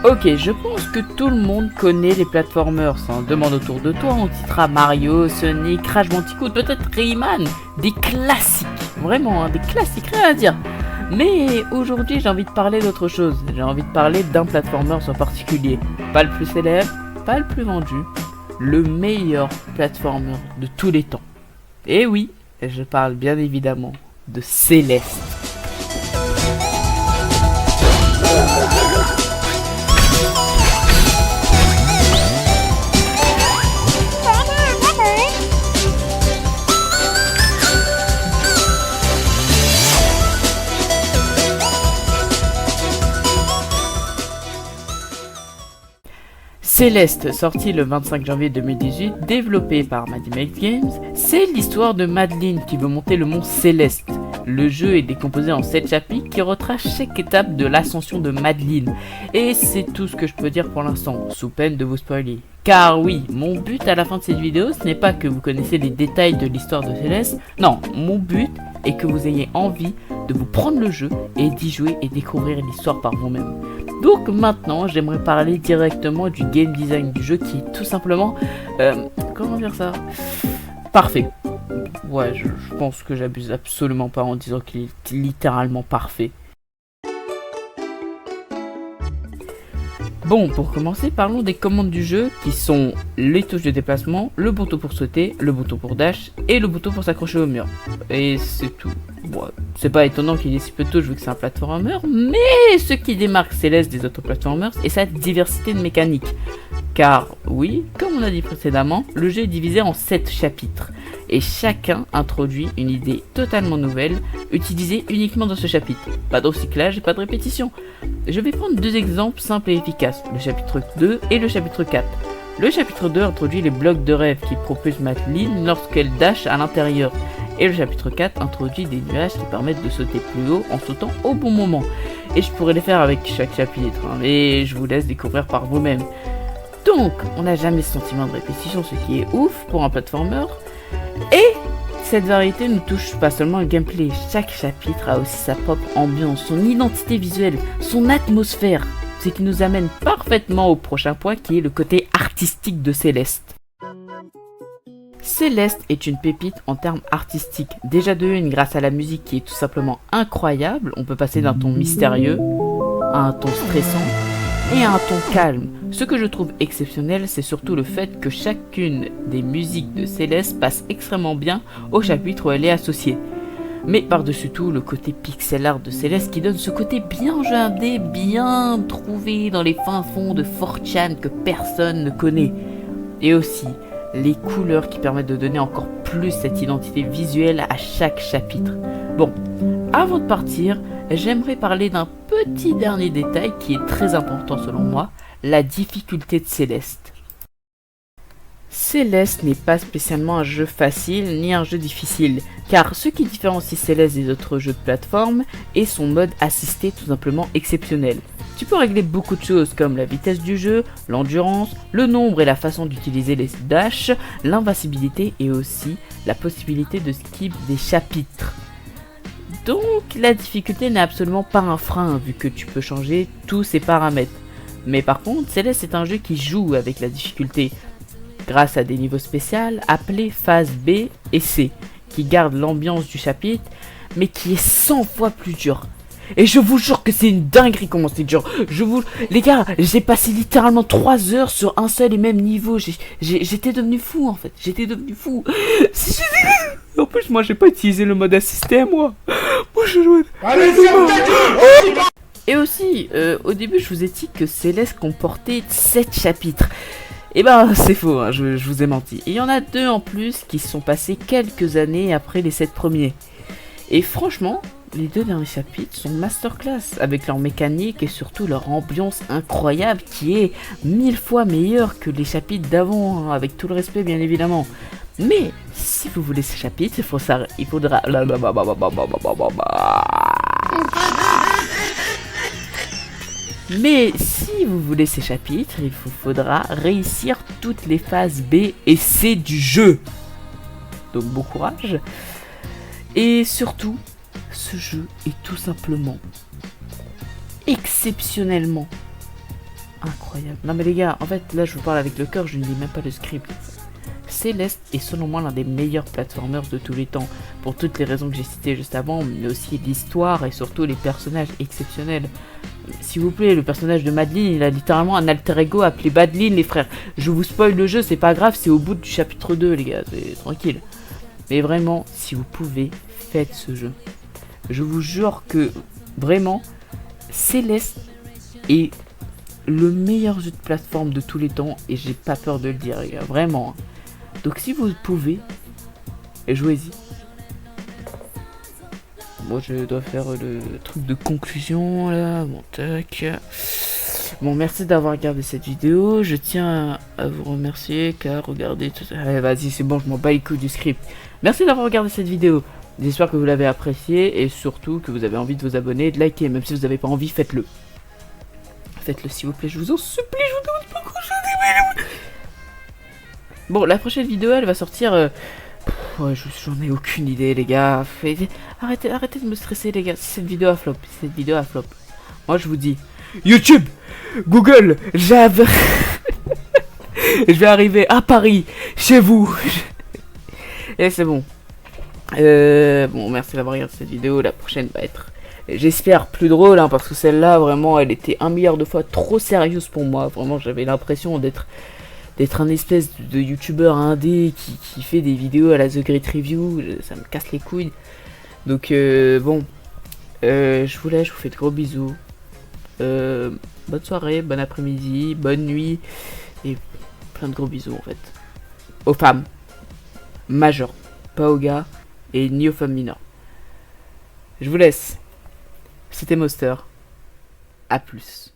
Ok, je pense que tout le monde connaît les platformers. Demande autour de toi, on citera Mario, Sonic, Crash Bandicoot, peut-être Rayman. Des classiques, vraiment, des classiques, rien à dire. Mais aujourd'hui, j'ai envie de parler d'autre chose. J'ai envie de parler d'un platformers en particulier. Pas le plus célèbre, pas le plus vendu, le meilleur platformer de tous les temps. Et oui, je parle bien évidemment de Céleste. Céleste, sorti le 25 janvier 2018, développé par Madimake Games, c'est l'histoire de Madeline qui veut monter le mont Céleste. Le jeu est décomposé en 7 chapitres qui retracent chaque étape de l'ascension de Madeline. Et c'est tout ce que je peux dire pour l'instant, sous peine de vous spoiler. Car oui, mon but à la fin de cette vidéo, ce n'est pas que vous connaissiez les détails de l'histoire de Céleste, non, mon but est que vous ayez envie de vous prendre le jeu et d'y jouer et découvrir l'histoire par vous-même. Donc maintenant, j'aimerais parler directement du game design du jeu qui est tout simplement, comment dire ça, parfait. Ouais, je pense que j'abuse absolument pas en disant qu'il est littéralement parfait. Bon, pour commencer, parlons des commandes du jeu qui sont les touches de déplacement, le bouton pour sauter, le bouton pour dash et le bouton pour s'accrocher au mur. Et c'est tout. Ouais, c'est pas étonnant qu'il y ait si peu de touches vu que c'est un platformer, mais ce qui démarque Céleste des autres platformers est sa diversité de mécaniques. Car oui, comme on a dit précédemment, le jeu est divisé en 7 chapitres et chacun introduit une idée totalement nouvelle, utilisée uniquement dans ce chapitre. Pas de recyclage et pas de répétition. Je vais prendre deux exemples simples et efficaces, le chapitre 2 et le chapitre 4. Le chapitre 2 introduit les blocs de rêve qui propulsent Madeline lorsqu'elle dash à l'intérieur. Et le chapitre 4 introduit des nuages qui permettent de sauter plus haut en sautant au bon moment. Et je pourrais les faire avec chaque chapitre, mais je vous laisse découvrir par vous-même. Donc, on n'a jamais ce sentiment de répétition, ce qui est ouf pour un platformer. Et cette variété ne touche pas seulement le gameplay, chaque chapitre a aussi sa propre ambiance, son identité visuelle, son atmosphère, ce qui nous amène parfaitement au prochain point qui est le côté artistique de Céleste. Céleste est une pépite en termes artistiques, déjà de une grâce à la musique qui est tout simplement incroyable, on peut passer d'un ton mystérieux à un ton stressant et à un ton calme. Ce que je trouve exceptionnel, c'est surtout le fait que chacune des musiques de Céleste passe extrêmement bien au chapitre où elle est associée. Mais par-dessus tout, le côté pixel art de Céleste qui donne ce côté bien jeu indé, bien trouvé dans les fins fonds de 4chan que personne ne connaît. Et aussi, les couleurs qui permettent de donner encore plus cette identité visuelle à chaque chapitre. Bon, avant de partir, j'aimerais parler d'un petit dernier détail qui est très important selon moi, la difficulté de Céleste. Céleste n'est pas spécialement un jeu facile ni un jeu difficile, car ce qui différencie Céleste des autres jeux de plateforme est son mode assisté tout simplement exceptionnel. Tu peux régler beaucoup de choses comme la vitesse du jeu, l'endurance, le nombre et la façon d'utiliser les dashs, l'invincibilité et aussi la possibilité de skip des chapitres. Donc la difficulté n'est absolument pas un frein vu que tu peux changer tous ces paramètres. Mais par contre, Céleste est un jeu qui joue avec la difficulté grâce à des niveaux spéciaux appelés phase B et C qui gardent l'ambiance du chapitre mais qui est 100 fois plus dur. Et je vous jure que c'est une dinguerie comment c'est dur. Les gars, j'ai passé littéralement 3 heures sur un seul et même niveau. J'étais devenu fou en fait. J'étais devenu fou. En plus, moi j'ai pas utilisé le mode assisté moi. Moi je jouais. Et aussi, au début je vous ai dit que Céleste comportait 7 chapitres. Et ben c'est faux, hein, je vous ai menti. Il y en a 2 en plus qui se sont passés quelques années après les 7 premiers. Et franchement, les 2 derniers chapitres sont masterclass avec leur mécanique et surtout leur ambiance incroyable qui est 1000 fois meilleure que les chapitres d'avant, hein, avec tout le respect bien évidemment. Mais si vous voulez ces chapitres, il faudra... Mais si vous voulez ces chapitres, il vous faudra réussir toutes les phases B et C du jeu. Donc bon courage. Et surtout, ce jeu est tout simplement, exceptionnellement incroyable. Non mais les gars, en fait là je vous parle avec le cœur, je ne lis même pas le script. Céleste est selon moi l'un des meilleurs platformers de tous les temps, pour toutes les raisons que j'ai citées juste avant, mais aussi l'histoire et surtout les personnages exceptionnels. S'il vous plaît, le personnage de Madeline, il a littéralement un alter ego appelé Madeline, les frères. Je vous spoil le jeu, c'est pas grave, c'est au bout du chapitre 2, les gars, c'est tranquille. Mais vraiment, si vous pouvez, faites ce jeu. Je vous jure que, vraiment, Céleste est le meilleur jeu de plateforme de tous les temps, et j'ai pas peur de le dire, les gars, vraiment. Donc si vous pouvez, jouez-y. Moi je dois faire le truc de conclusion là. Bon tac. Bon merci d'avoir regardé cette vidéo. Je tiens à vous remercier car regardez tout ça. Allez, vas-y c'est bon, je m'en bats les couilles du script. Merci d'avoir regardé cette vidéo. J'espère que vous l'avez apprécié et surtout que vous avez envie de vous abonner et de liker. Même si vous n'avez pas envie, faites-le. Faites-le s'il vous plaît, je vous en supplie, je vous demande beaucoup. Bon, la prochaine vidéo, elle va sortir... ouais, j'en ai aucune idée, les gars. Arrêtez de me stresser, les gars. Si cette vidéo a flop, moi, je vous dis... YouTube, Google, je vais arriver à Paris, chez vous. Et c'est bon. Bon, merci d'avoir regardé cette vidéo. La prochaine va être... j'espère plus drôle, hein, parce que celle-là, vraiment, elle était 1 milliard de fois trop sérieuse pour moi. Vraiment, j'avais l'impression d'être un espèce de youtubeur indé qui fait des vidéos à la The Great Review. Ça me casse les couilles. Donc bon, je vous laisse, je vous fais de gros bisous. Bonne soirée, bon après-midi, bonne nuit et plein de gros bisous en fait. Aux femmes majeures, pas aux gars et ni aux femmes mineures. Je vous laisse. C'était Monster. A plus.